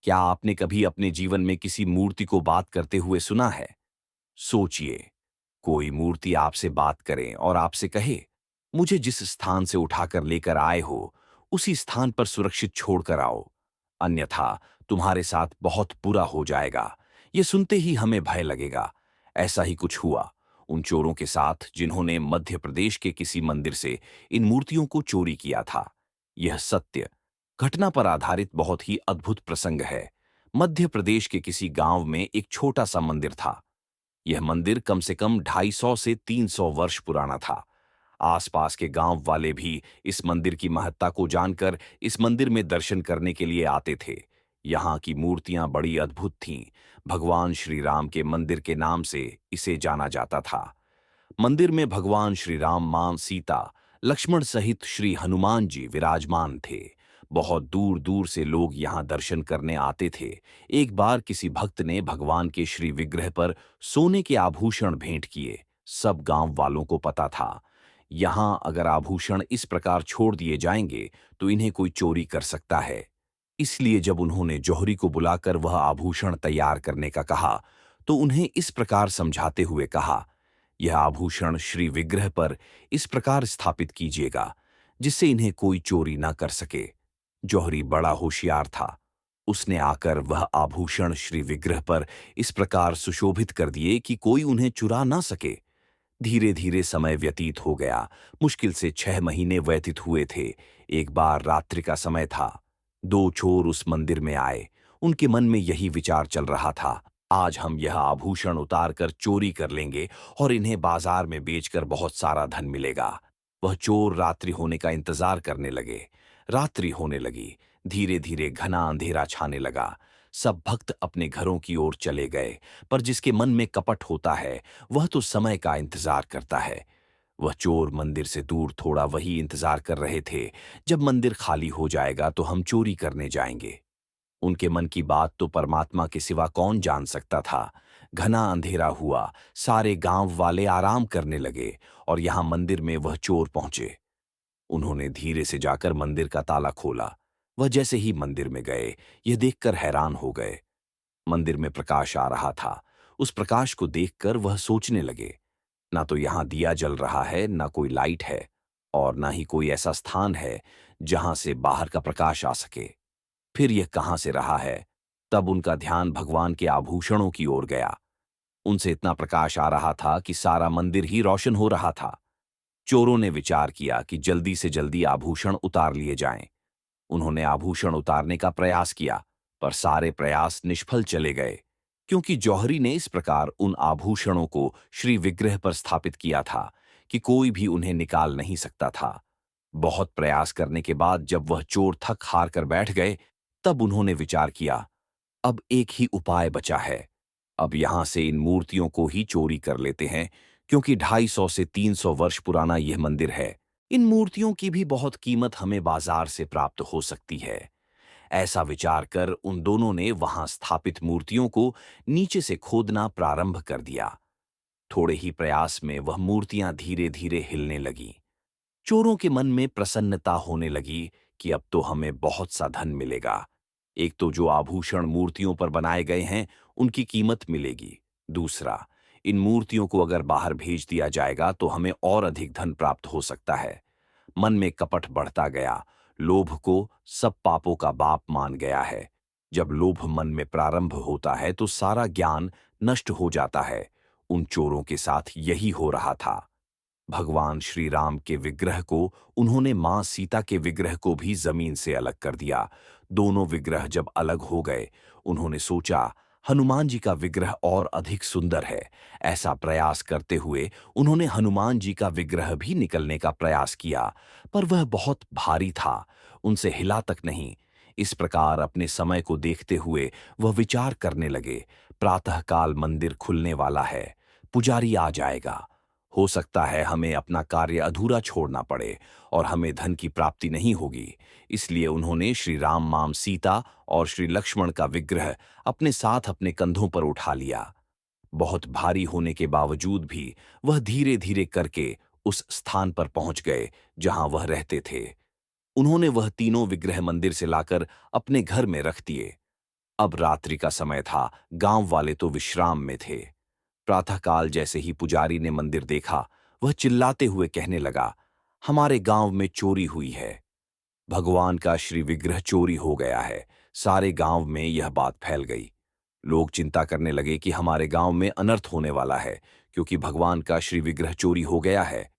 क्या आपने कभी अपने जीवन में किसी मूर्ति को बात करते हुए सुना है? सोचिए, कोई मूर्ति आपसे बात करे और आपसे कहे, मुझे जिस स्थान से उठाकर लेकर आए हो, उसी स्थान पर सुरक्षित छोड़कर आओ, अन्यथा तुम्हारे साथ बहुत बुरा हो जाएगा। ये सुनते ही हमें भय लगेगा। ऐसा ही कुछ हुआ उन चोरों के साथ जिन्होंने मध्य प्रदेश के किसी मंदिर से इन मूर्तियों को चोरी किया था। यह सत्य घटना पर आधारित बहुत ही अद्भुत प्रसंग है। मध्य प्रदेश के किसी गांव में एक छोटा सा मंदिर था। यह मंदिर कम से कम 250 से 300 वर्ष पुराना था। आसपास के गांव वाले भी इस मंदिर की महत्ता को जानकर इस मंदिर में दर्शन करने के लिए आते थे। यहाँ की मूर्तियां बड़ी अद्भुत थीं। भगवान श्री राम के मंदिर के नाम से इसे जाना जाता था। मंदिर में भगवान श्री राम, मां सीता, लक्ष्मण सहित श्री हनुमान जी विराजमान थे। बहुत दूर दूर से लोग यहाँ दर्शन करने आते थे। एक बार किसी भक्त ने भगवान के श्री विग्रह पर सोने के आभूषण भेंट किए। सब गांव वालों को पता था, यहाँ अगर आभूषण इस प्रकार छोड़ दिए जाएंगे तो इन्हें कोई चोरी कर सकता है। इसलिए जब उन्होंने जौहरी को बुलाकर वह आभूषण तैयार करने का कहा, तो उन्हें इस प्रकार समझाते हुए कहा, यह आभूषण श्री विग्रह पर इस प्रकार स्थापित कीजिएगा जिससे इन्हें कोई चोरी ना कर सके। जौहरी बड़ा होशियार था। उसने आकर वह आभूषण श्री विग्रह पर इस प्रकार सुशोभित कर दिए कि कोई उन्हें चुरा ना सके। धीरे धीरे समय व्यतीत हो गया। मुश्किल से 6 महीने व्यतीत हुए थे। एक बार रात्रि का समय था। दो चोर उस मंदिर में आए। उनके मन में यही विचार चल रहा था, आज हम यह आभूषण उतारकर चोरी कर लेंगे और इन्हें बाजार में बेचकर बहुत सारा धन मिलेगा। वह चोर रात्रि होने का इंतजार करने लगे। रात्रि होने लगी। धीरे धीरे घना अंधेरा छाने लगा। सब भक्त अपने घरों की ओर चले गए। पर जिसके मन में कपट होता है, वह तो समय का इंतजार करता है। वह चोर मंदिर से दूर थोड़ा वही इंतजार कर रहे थे, जब मंदिर खाली हो जाएगा तो हम चोरी करने जाएंगे। उनके मन की बात तो परमात्मा के सिवा कौन जान सकता था। घना अंधेरा हुआ। सारे गांव वाले आराम करने लगे और यहां मंदिर में वह चोर पहुंचे। उन्होंने धीरे से जाकर मंदिर का ताला खोला। वह जैसे ही मंदिर में गए, यह देखकर हैरान हो गए। मंदिर में प्रकाश आ रहा था। उस प्रकाश को देखकर वह सोचने लगे, ना तो यहां दिया जल रहा है, ना कोई लाइट है, और ना ही कोई ऐसा स्थान है जहां से बाहर का प्रकाश आ सके। फिर यह कहां से रहा है? तब उनका ध्यान भगवान के आभूषणों की ओर गया। उनसे इतना प्रकाश आ रहा था कि सारा मंदिर ही रोशन हो रहा था। चोरों ने विचार किया कि जल्दी से जल्दी आभूषण उतार लिए जाएं। उन्होंने आभूषण उतारने का प्रयास किया, पर सारे प्रयास निष्फल चले गए, क्योंकि जौहरी ने इस प्रकार उन आभूषणों को श्री विग्रह पर स्थापित किया था कि कोई भी उन्हें निकाल नहीं सकता था। बहुत प्रयास करने के बाद जब वह चोर थक हार कर बैठ गए, तब उन्होंने विचार किया, अब एक ही उपाय बचा है। अब यहां से इन मूर्तियों को ही चोरी कर लेते हैं, क्योंकि 250 से 300 वर्ष पुराना यह मंदिर है। इन मूर्तियों की भी बहुत कीमत हमें बाजार से प्राप्त हो सकती है। ऐसा विचार कर उन दोनों ने वहां स्थापित मूर्तियों को नीचे से खोदना प्रारंभ कर दिया। थोड़े ही प्रयास में वह मूर्तियां धीरे धीरे हिलने लगीं। चोरों के मन में प्रसन्नता होने लगी कि अब तो हमें बहुत सा धन मिलेगा। एक तो जो आभूषण मूर्तियों पर बनाए गए हैं, उनकी कीमत मिलेगी। दूसरा, इन मूर्तियों को अगर बाहर भेज दिया जाएगा तो हमें और अधिक धन प्राप्त हो सकता है। मन में कपट बढ़ता गया। लोभ को सब पापों का बाप मान गया है। जब लोभ मन में प्रारंभ होता है तो सारा ज्ञान नष्ट हो जाता है। उन चोरों के साथ यही हो रहा था। भगवान श्री राम के विग्रह को उन्होंने मां सीता के विग्रह को भी जमीन से अलग कर दिया। दोनों विग्रह जब अलग हो गए, उन्होंने सोचा, हनुमान जी का विग्रह और अधिक सुंदर है। ऐसा प्रयास करते हुए उन्होंने हनुमान जी का विग्रह भी निकलने का प्रयास किया, पर वह बहुत भारी था, उनसे हिला तक नहीं। इस प्रकार अपने समय को देखते हुए वह विचार करने लगे, प्रातःकाल मंदिर खुलने वाला है, पुजारी आ जाएगा। हो सकता है हमें अपना कार्य अधूरा छोड़ना पड़े और हमें धन की प्राप्ति नहीं होगी। इसलिए उन्होंने श्री राम, मां सीता और श्री लक्ष्मण का विग्रह अपने साथ अपने कंधों पर उठा लिया। बहुत भारी होने के बावजूद भी वह धीरे धीरे करके उस स्थान पर पहुंच गए जहां वह रहते थे। उन्होंने वह तीनों विग्रह मंदिर से लाकर अपने घर में रख दिए। अब रात्रि का समय था, गांव वाले तो विश्राम में थे। प्रातःकाल जैसे ही पुजारी ने मंदिर देखा, वह चिल्लाते हुए कहने लगा, हमारे गांव में चोरी हुई है। भगवान का श्री विग्रह चोरी हो गया है। सारे गांव में यह बात फैल गई। लोग चिंता करने लगे कि हमारे गांव में अनर्थ होने वाला है, क्योंकि भगवान का श्री विग्रह चोरी हो गया है।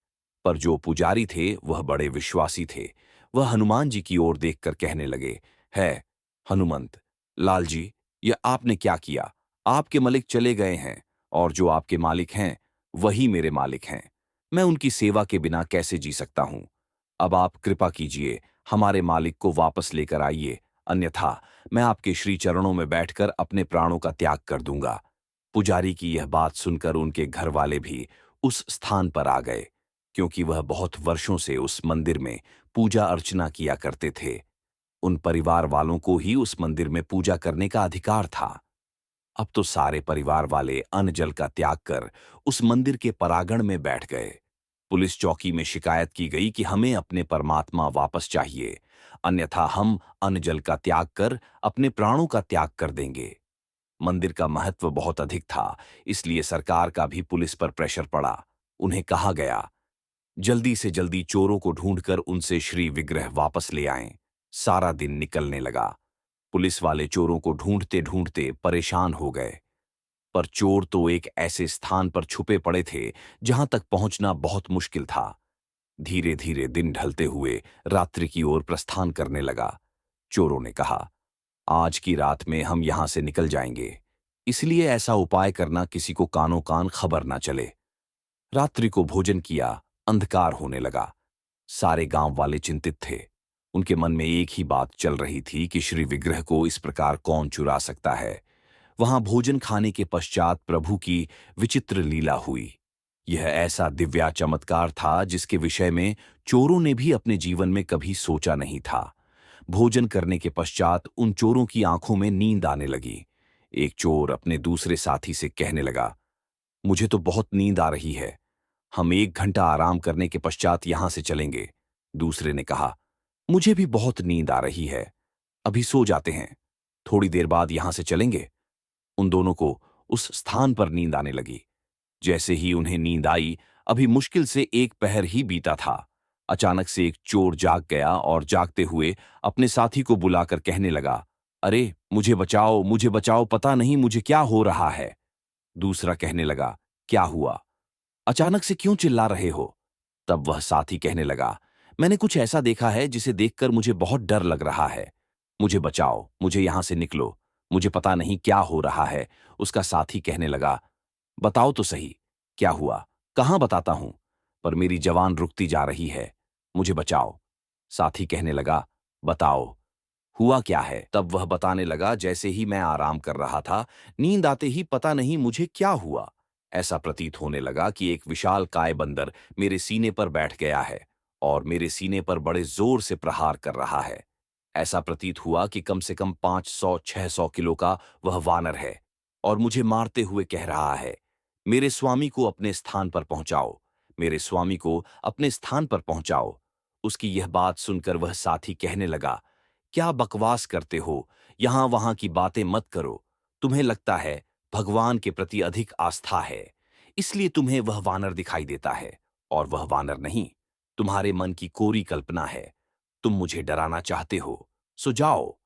पर जो पुजारी थे वह बड़े विश्वासी थे। वह हनुमान जी की ओर देखकर कहने लगे, है हनुमंत लाल जी, यह आपने क्या किया? आपके मलिक चले गए हैं, और जो आपके मालिक हैं वही मेरे मालिक हैं। मैं उनकी सेवा के बिना कैसे जी सकता हूं? अब आप कृपा कीजिए, हमारे मालिक को वापस लेकर आइए, अन्यथा मैं आपके श्री चरणों में बैठकर अपने प्राणों का त्याग कर दूंगा। पुजारी की यह बात सुनकर उनके घर वाले भी उस स्थान पर आ गए, क्योंकि वह बहुत वर्षों से उस मंदिर में पूजा अर्चना किया करते थे। उन परिवार वालों को ही उस मंदिर में पूजा करने का अधिकार था। अब तो सारे परिवार वाले अन्न जल का त्याग कर उस मंदिर के परांगण में बैठ गए। पुलिस चौकी में शिकायत की गई कि हमें अपने परमात्मा वापस चाहिए, अन्यथा हम अन्न जल का त्याग कर अपने प्राणों का त्याग कर देंगे। मंदिर का महत्व बहुत अधिक था, इसलिए सरकार का भी पुलिस पर प्रेशर पड़ा। उन्हें कहा गया, जल्दी से जल्दी चोरों को ढूंढकर उनसे श्री विग्रह वापस ले आएं। सारा दिन निकलने लगा। पुलिस वाले चोरों को ढूंढते ढूंढते परेशान हो गए। पर चोर तो एक ऐसे स्थान पर छुपे पड़े थे जहां तक पहुंचना बहुत मुश्किल था। धीरे धीरे दिन ढलते हुए रात्रि की ओर प्रस्थान करने लगा। चोरों ने कहा, आज की रात में हम यहां से निकल जाएंगे, इसलिए ऐसा उपाय करना किसी को कानो कान खबर ना चले। रात्रि को भोजन किया, अंधकार होने लगा। सारे गांव वाले चिंतित थे। उनके मन में एक ही बात चल रही थी कि श्री विग्रह को इस प्रकार कौन चुरा सकता है। वहां भोजन खाने के पश्चात प्रभु की विचित्र लीला हुई। यह ऐसा दिव्या चमत्कार था जिसके विषय में चोरों ने भी अपने जीवन में कभी सोचा नहीं था। भोजन करने के पश्चात उन चोरों की आंखों में नींद आने लगी। एक चोर अपने दूसरे साथी से कहने लगा, मुझे तो बहुत नींद आ रही है, हम 1 घंटा आराम करने के पश्चात यहां से चलेंगे। दूसरे ने कहा, मुझे भी बहुत नींद आ रही है, अभी सो जाते हैं, थोड़ी देर बाद यहां से चलेंगे। उन दोनों को उस स्थान पर नींद आने लगी। जैसे ही उन्हें नींद आई, अभी मुश्किल से एक पहर ही बीता था, अचानक से एक चोर जाग गया और जागते हुए अपने साथी को बुलाकर कहने लगा, अरे मुझे बचाओ, पता नहीं मुझे क्या हो रहा है। दूसरा कहने लगा, क्या हुआ? अचानक से क्यों चिल्ला रहे हो? तब वह साथी कहने लगा, मैंने कुछ ऐसा देखा है जिसे देखकर मुझे बहुत डर लग रहा है। मुझे बचाओ, मुझे यहां से निकलो, मुझे पता नहीं क्या हो रहा है। उसका साथी कहने लगा, बताओ तो सही, क्या हुआ? कहां बताता हूं? पर मेरी जवान रुकती जा रही है, मुझे बचाओ। साथी कहने लगा, बताओ, हुआ क्या है? तब वह बताने लगा, जैसे ही मैं आराम कर रहा था, नींद आते ही पता नहीं मुझे क्या हुआ। ऐसा प्रतीत होने लगा कि एक विशाल काय बंदर मेरे सीने पर बैठ गया है और मेरे सीने पर बड़े जोर से प्रहार कर रहा है। ऐसा प्रतीत हुआ कि कम से कम 500-600 किलो का वह वानर है और मुझे मारते हुए कह रहा है, मेरे स्वामी को अपने स्थान पर पहुंचाओ, मेरे स्वामी को अपने स्थान पर पहुंचाओ। उसकी यह बात सुनकर वह साथी कहने लगा, क्या बकवास करते हो? यहां वहां की बातें मत करो। तुम्हें लगता है भगवान के प्रति अधिक आस्था है, इसलिए तुम्हें वह वानर दिखाई देता है, और वह वानर नहीं, तुम्हारे मन की कोरी कल्पना है। तुम मुझे डराना चाहते हो, सो जाओ।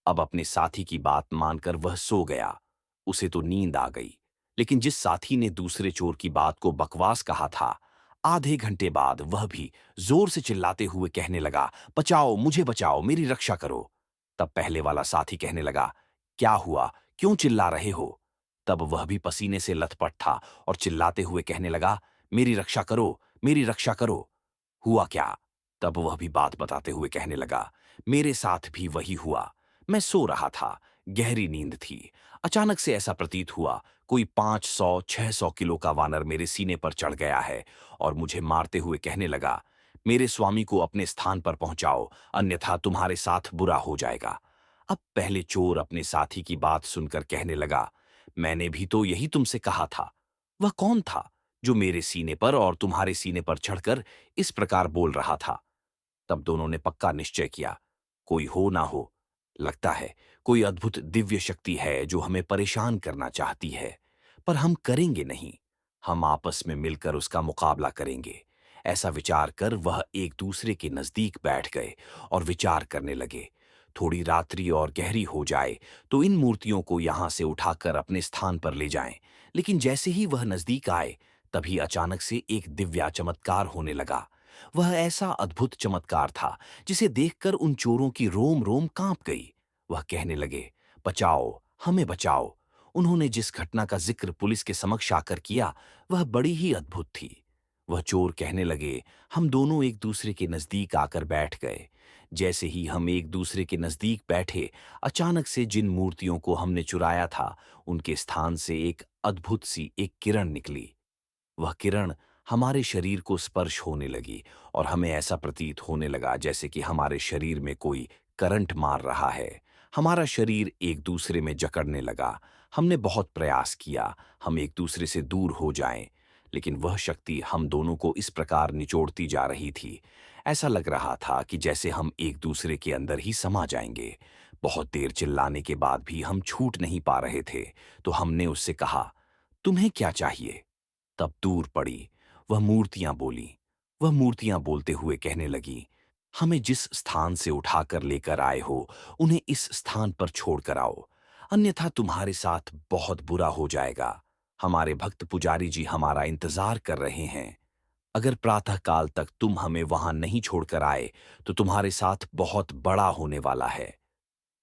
अब अपने साथी की बात मानकर वह सो गया। उसे तो नींद आ गई, लेकिन जिस साथी ने दूसरे चोर की बात को बकवास कहा था, आधे घंटे बाद वह भी जोर से चिल्लाते हुए कहने लगा, बचाओ, मुझे बचाओ, मेरी रक्षा करो। तब पहले वाला साथी कहने लगा, क्या हुआ, क्यों चिल्ला रहे हो? तब वह भी पसीने से लथपथ था और चिल्लाते हुए कहने लगा, मेरी रक्षा करो, मेरी रक्षा करो। हुआ क्या? तब वह भी बात बताते हुए कहने लगा, मेरे साथ भी वही हुआ। मैं सो रहा था, गहरी नींद थी। अचानक से ऐसा प्रतीत हुआ, कोई 500-600 किलो का वानर मेरे सीने पर चढ़ गया है और मुझे मारते हुए कहने लगा, मेरे स्वामी को अपने स्थान पर पहुंचाओ, अन्यथा तुम्हारे साथ बुरा हो जाएगा। अब पहले चोर अपने साथी की बात सुनकर कहने लगा, मैंने भी तो यही तुमसे कहा था। वह कौन था जो मेरे सीने पर और तुम्हारे सीने पर चढ़कर इस प्रकार बोल रहा था? तब दोनों ने पक्का निश्चय किया, कोई हो ना हो, लगता है कोई अद्भुत दिव्य शक्ति है जो हमें परेशान करना चाहती है, पर हम करेंगे नहीं। हम आपस में मिलकर उसका मुकाबला करेंगे। ऐसा विचार कर वह एक दूसरे के नजदीक बैठ गए और विचार करने लगे। थोड़ी रात्रि और गहरी हो जाए तो इन मूर्तियों को यहां से उठाकर अपने स्थान पर ले जाएं। लेकिन जैसे ही वह नजदीक आए, तभी अचानक से एक दिव्या चमत्कार होने लगा। वह ऐसा अद्भुत चमत्कार था जिसे देखकर उन चोरों की रोम रोम कांप गई। वह कहने लगे, बचाओ, हमें बचाओ। उन्होंने जिस घटना का जिक्र पुलिस के समक्ष आकर किया, वह बड़ी ही अद्भुत थी। वह चोर कहने लगे, हम दोनों एक दूसरे के नजदीक आकर बैठ गए। जैसे ही हम एक दूसरे के नजदीक बैठे, अचानक से जिन मूर्तियों को हमने चुराया था, उनके स्थान से एक अद्भुत सी एक किरण निकली। वह किरण हमारे शरीर को स्पर्श होने लगी और हमें ऐसा प्रतीत होने लगा जैसे कि हमारे शरीर में कोई करंट मार रहा है। हमारा शरीर एक दूसरे में जकड़ने लगा। हमने बहुत प्रयास किया हम एक दूसरे से दूर हो जाएं, लेकिन वह शक्ति हम दोनों को इस प्रकार निचोड़ती जा रही थी। ऐसा लग रहा था कि जैसे हम एक दूसरे के अंदर ही समा जाएंगे। बहुत देर चिल्लाने के बाद भी हम छूट नहीं पा रहे थे, तो हमने उससे कहा, तुम्हें क्या चाहिए? तब दूर पड़ी वह मूर्तियां बोली। वह मूर्तियां बोलते हुए कहने लगी, हमें जिस स्थान से उठाकर लेकर आए हो, उन्हें इस स्थान पर छोड़कर आओ, अन्यथा तुम्हारे साथ बहुत बुरा हो जाएगा। हमारे भक्त पुजारी जी हमारा इंतजार कर रहे हैं। अगर प्रातःकाल तक तुम हमें वहां नहीं छोड़कर आए, तो तुम्हारे साथ बहुत बड़ा होने वाला है।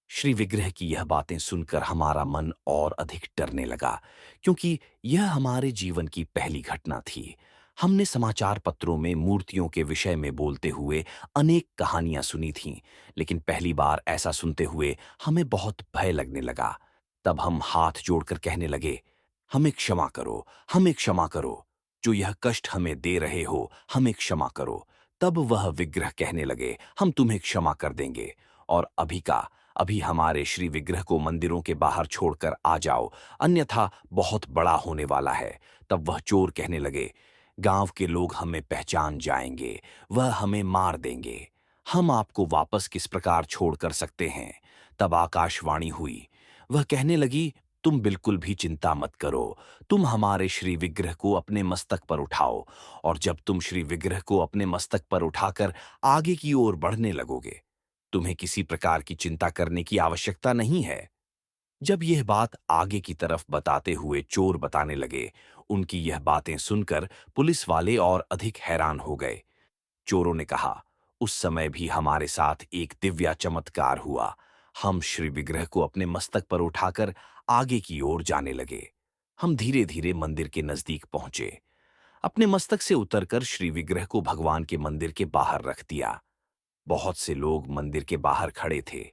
श्री विग्रह की यह बातें सुनकर हमारा मन और अधिक डरने लगा, क्योंकि यह हमारे जीवन की पहली घटना थी। हमने समाचार पत्रों में मूर्तियों के विषय में बोलते हुए अनेक कहानियां सुनी थीं, लेकिन पहली बार ऐसा सुनते हुए हमें बहुत भय लगने लगा। तब हम हाथ जोड़कर कहने लगे, हमें क्षमा करो, हमें क्षमा करो। जो यह कष्ट हमें दे रहे हो, हमें क्षमा करो। तब वह विग्रह कहने लगे, हम तुम्हें क्षमा कर देंगे, और अभी का अभी हमारे श्री विग्रह को मंदिरों के बाहर छोड़कर आ जाओ, अन्यथा बहुत बड़ा होने वाला है। तब वह चोर कहने लगे, गांव के लोग हमें पहचान जाएंगे, वह हमें मार देंगे। हम आपको वापस किस प्रकार छोड़ कर सकते हैं? तब आकाशवाणी हुई। वह कहने लगी, तुम बिल्कुल भी चिंता मत करो। तुम हमारे श्री विग्रह को अपने मस्तक पर उठाओ, और जब तुम श्री विग्रह को अपने मस्तक पर उठाकर आगे की ओर बढ़ने लगोगे, तुम्हें किसी प्रकार की चिंता करने की आवश्यकता नहीं है। जब यह बात आगे की तरफ बताते हुए चोर बताने लगे, उनकी यह बातें सुनकर पुलिस वाले और अधिक हैरान हो गए। चोरों ने कहा, उस समय भी हमारे साथ एक दिव्या चमत्कार हुआ। हम श्री विग्रह को अपने मस्तक पर उठाकर आगे की ओर जाने लगे। हम धीरे धीरे मंदिर के नजदीक पहुंचे। अपने मस्तक से उतरकर श्री विग्रह को भगवान के मंदिर के बाहर रख दिया। बहुत से लोग मंदिर के बाहर खड़े थे,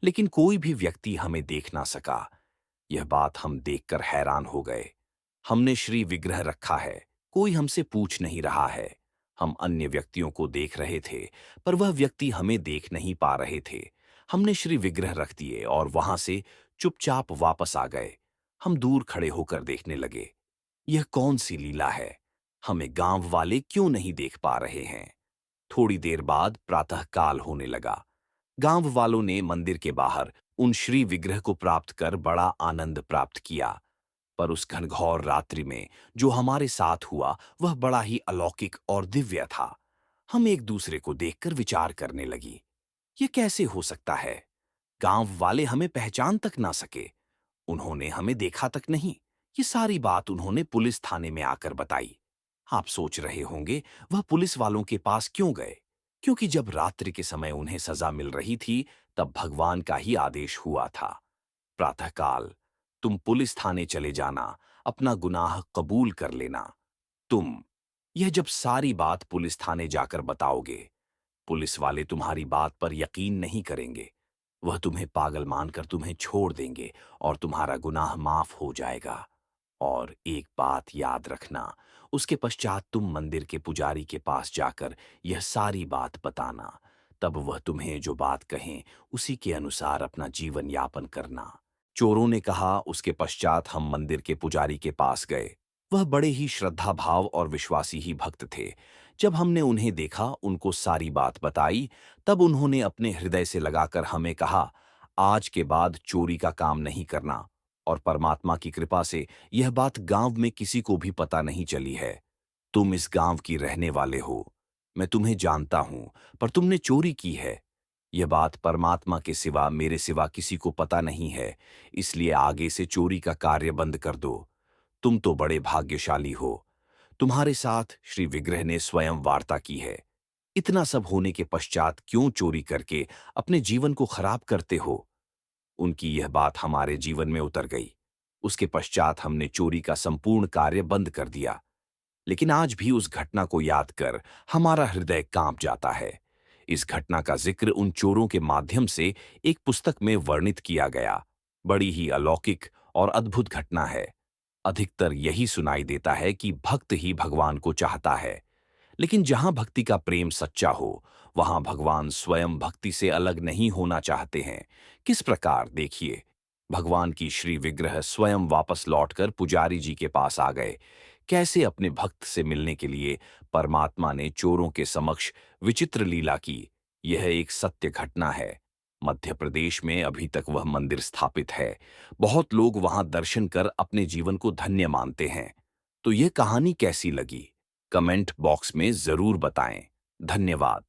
लेकिन कोई भी व्यक्ति हमें देख ना सका। यह बात हम देखकर हैरान हो गए। हमने श्री विग्रह रखा है, कोई हमसे पूछ नहीं रहा है। हम अन्य व्यक्तियों को देख रहे थे, पर वह व्यक्ति हमें देख नहीं पा रहे थे। हमने श्री विग्रह रख दिए और वहां से चुपचाप वापस आ गए। हम दूर खड़े होकर देखने लगे। यह कौन सी लीला है? हमें गांव वाले क्यों नहीं देख पा रहे हैं? थोड़ी देर बाद प्रातःकाल होने लगा। गांव वालों ने मंदिर के बाहर उन श्री विग्रह को प्राप्त कर बड़ा आनंद प्राप्त किया। पर उस घनघोर रात्रि में जो हमारे साथ हुआ, वह बड़ा ही अलौकिक और दिव्य था। हम एक दूसरे को देखकर विचार करने लगी, ये कैसे हो सकता है? गांव वाले हमें पहचान तक ना सके, उन्होंने हमें देखा तक नहीं। ये सारी बात उन्होंने पुलिस थाने में आकर बताई। आप सोच रहे होंगे, वह पुलिस वालों के पास क्यों गए? क्योंकि जब रात्रि के समय उन्हें सजा मिल रही थी, तब भगवान का ही आदेश हुआ था। प्रातःकाल तुम पुलिस थाने चले जाना, अपना गुनाह कबूल कर लेना। तुम यह जब सारी बात पुलिस थाने जाकर बताओगे, पुलिस वाले तुम्हारी बात पर यकीन नहीं करेंगे। वह तुम्हें पागल मानकर तुम्हें छोड़ देंगे और तुम्हारा गुनाह माफ हो जाएगा। और एक बात याद रखना, उसके पश्चात तुम मंदिर के पुजारी के पास जाकर यह सारी बात बताना। तब वह तुम्हें जो बात कहें, उसी के अनुसार अपना जीवन यापन करना। चोरों ने कहा। उसके पश्चात हम मंदिर के पुजारी के पास गए। वह बड़े ही श्रद्धा भाव और विश्वासी ही भक्त थे। जब हमने उन्हें देखा, उनको सारी बात बताई, तब उन्होंने अपने हृदय से लगाकर हमें कहा, आज के बाद चोरी का काम नहीं करना। और परमात्मा की कृपा से यह बात गांव में किसी को भी पता नहीं चली है। तुम इस गांव की रहने वाले हो, मैं तुम्हें जानता हूं, पर तुमने चोरी की है। यह बात परमात्मा के सिवा मेरे सिवा किसी को पता नहीं है, इसलिए आगे से चोरी का कार्य बंद कर दो। तुम तो बड़े भाग्यशाली हो। तुम्हारे साथ श्री विग्रह ने स्वयं वार्ता की है। इतना सब होने के पश्चात क्यों चोरी करके अपने जीवन को खराब करते हो? उनकी यह बात हमारे जीवन में उतर गई। उसके पश्चात हमने चोरी का संपूर्ण कार्य बंद कर दिया। लेकिन आज भी उस घटना को याद कर हमारा हृदय कांप जाता है। इस घटना का जिक्र उन चोरों के माध्यम से एक पुस्तक में वर्णित किया गया। बड़ी ही अलौकिक और अद्भुत घटना है। अधिकतर यही सुनाई देता है कि भक्त ही भगवान को चाहता है। लेकिन जहां भक्ति का प्रेम सच्चा हो, वहां भगवान स्वयं भक्ति से अलग नहीं होना चाहते हैं। किस प्रकार, देखिए। भगवान की श्री विग्रह स्वयं वापस लौटकर पुजारी जी के पास आ गए। कैसे अपने भक्त से मिलने के लिए परमात्मा ने चोरों के समक्ष विचित्र लीला की। यह एक सत्य घटना है। मध्य प्रदेश में अभी तक वह मंदिर स्थापित है। बहुत लोग वहां दर्शन कर अपने जीवन को धन्य मानते हैं। तो यह कहानी कैसी लगी? कमेंट बॉक्स में जरूर बताएं। धन्यवाद।